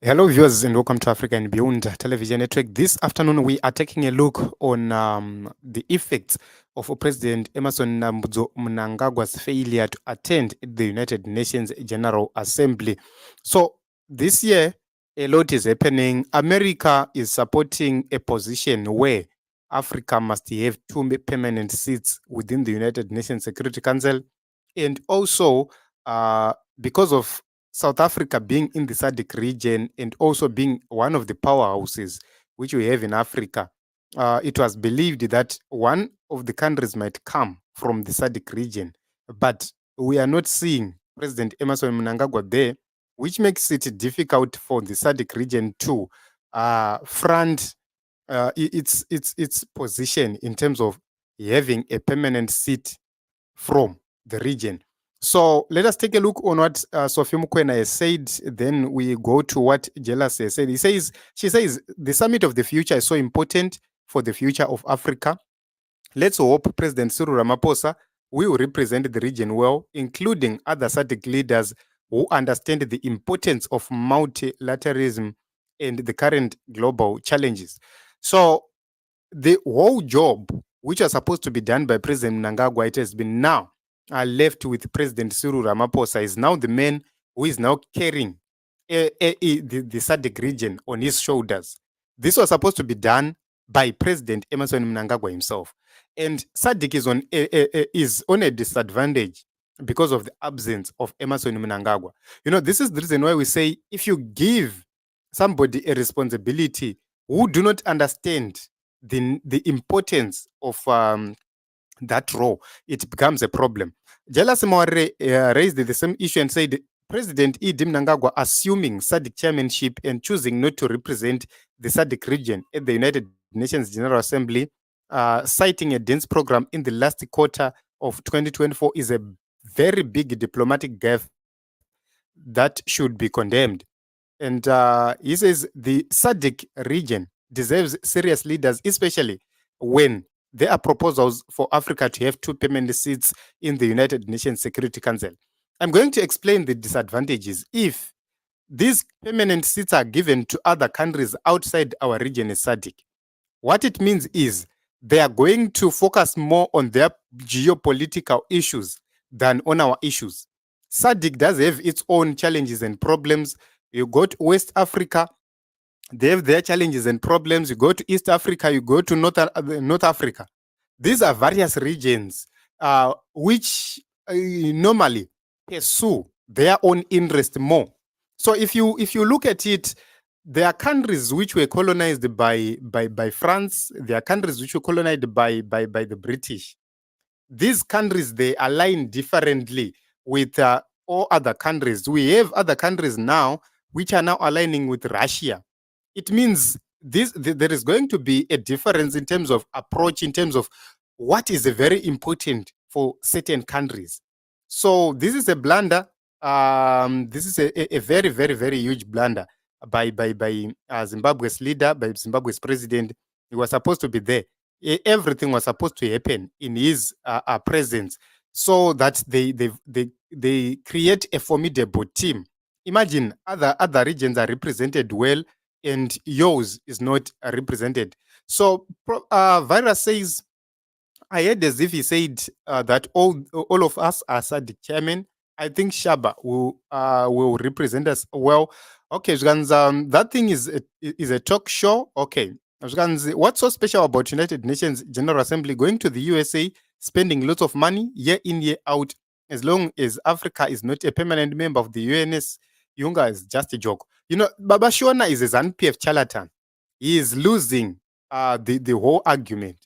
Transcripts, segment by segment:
Hello, viewers, and welcome to Africa and Beyond Television Network. This afternoon, we are taking a look on the effects of President Emmerson Mnangagwa's failure to attend the United Nations General Assembly. So, this year, a lot is happening. America is supporting a position where Africa must have two permanent seats within the United Nations Security Council. And also, because of South Africa being in the SADC region and also being one of the powerhouses which we have in Africa, it was believed that one of the countries might come from the SADC region. But we are not seeing President Emmerson Mnangagwa there, which makes it difficult for the SADC region to front its position in terms of having a permanent seat from the region. So let us take a look on what Sophie Mukwena has said. Then we go to what Jelas has said. She says, the summit of the future is so important for the future of Africa. Let's hope President Cyril Ramaphosa will represent the region well, including other SADC leaders who understand the importance of multilateralism and the current global challenges. So the whole job, which was supposed to be done by President Mnangagwa, it has been now left with President Cyril Ramaphosa. Is now the man who is now carrying the SADC region on his shoulders. This was supposed to be done by President Emmerson Mnangagwa himself. And SADC is on a disadvantage because of the absence of Emmerson Mnangagwa. You know, this is the reason why we say if you give somebody a responsibility who do not understand the importance of that role, it becomes a problem. Jelas Mawarire raised the same issue and said President Mnangagwa assuming SADC chairmanship and choosing not to represent the SADC region at the United Nations General Assembly, citing a dense program in the last quarter of 2024 is a very big diplomatic gaffe that should be condemned. And he says the SADC region deserves serious leaders, especially when there are proposals for Africa to have two permanent seats in the United Nations Security Council. I'm going to explain the disadvantages if these permanent seats are given to other countries outside our region as SADC. What it means is they are going to focus more on their geopolitical issues than on our issues. SADC does have its own challenges and problems. You go to West Africa, they have their challenges and problems. You go to East Africa, you go to North Africa. These are various regions which normally pursue their own interest more. So if you look at it, there are countries which were colonized by France. There are countries which were colonized by the British. These countries, they align differently with all other countries. We have other countries now which are now aligning with Russia. It means there is going to be a difference in terms of approach, in terms of what is very important for certain countries. So this is a blunder. This is a very, very, very huge blunder by Zimbabwe's leader, by Zimbabwe's president. He was supposed to be there. Everything was supposed to happen in his presence, so that they create a formidable team. Imagine other regions are represented well, and yours is not represented. So Virus says, I heard as if he said that all of us are SADC chairman. I think Shaba will represent us well. Okay, that thing is a talk show. Okay, what's so special about United Nations General Assembly going to the USA, spending lots of money year in, year out? As long as Africa is not a permanent member of the UNS, Yunga is just a joke. You know, Baba Shona is a ZANU PF charlatan. He is losing the whole argument.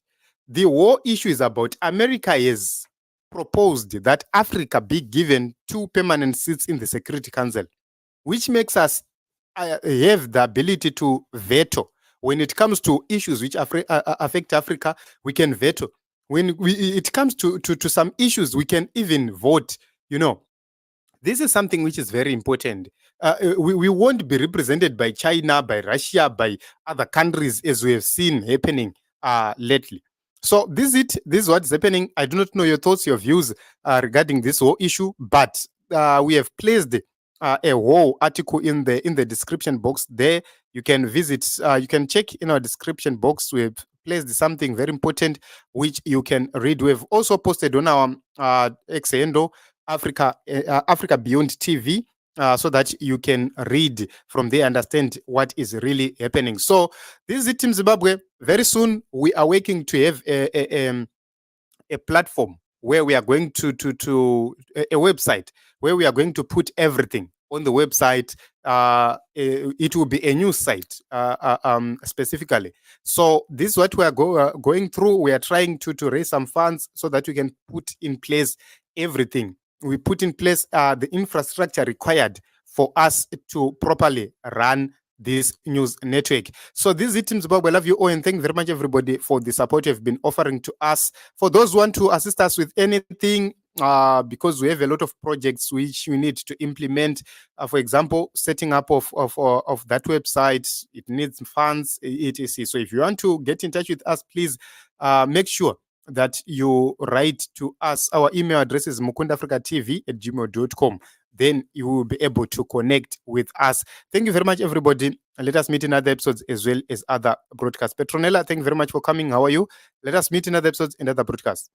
The whole issue is about America has proposed that Africa be given two permanent seats in the Security Council, which makes us have the ability to veto. When it comes to issues which affect Africa, we can veto. When it comes to some issues, we can even vote. You know, this is something which is very important. We won't be represented by China, by Russia, by other countries, as we have seen happening lately. So this is what's happening. I do not know your thoughts, your views regarding this whole issue, but we have placed a whole article in the description box. There you can visit, you can check in our description box. We've placed something very important which you can read. We've also posted on our X handle, Africa Beyond TV, so that you can read from there, understand what is really happening. So this is Team Zimbabwe. Very soon we are working to have a platform where we are going to a website where we are going to put everything on the website. It will be a news site specifically. So this is what we are going through. We are trying to raise some funds so that we can put in place everything. We put in place the infrastructure required for us to properly run this news network. So this is Team Zimbabwe. I love you all, and thank you very much, everybody, for the support you've been offering to us. For those who want to assist us with anything, because we have a lot of projects which we need to implement. For example, setting up of that website, it needs funds, etc. So if you want to get in touch with us, please make sure that you write to us. Our email address is mukundafricatv@gmail.com. Then you will be able to connect with us. Thank you very much, everybody. And let us meet in other episodes as well as other broadcasts. Petronella, thank you very much for coming. How are you? Let us meet in other episodes and other broadcasts.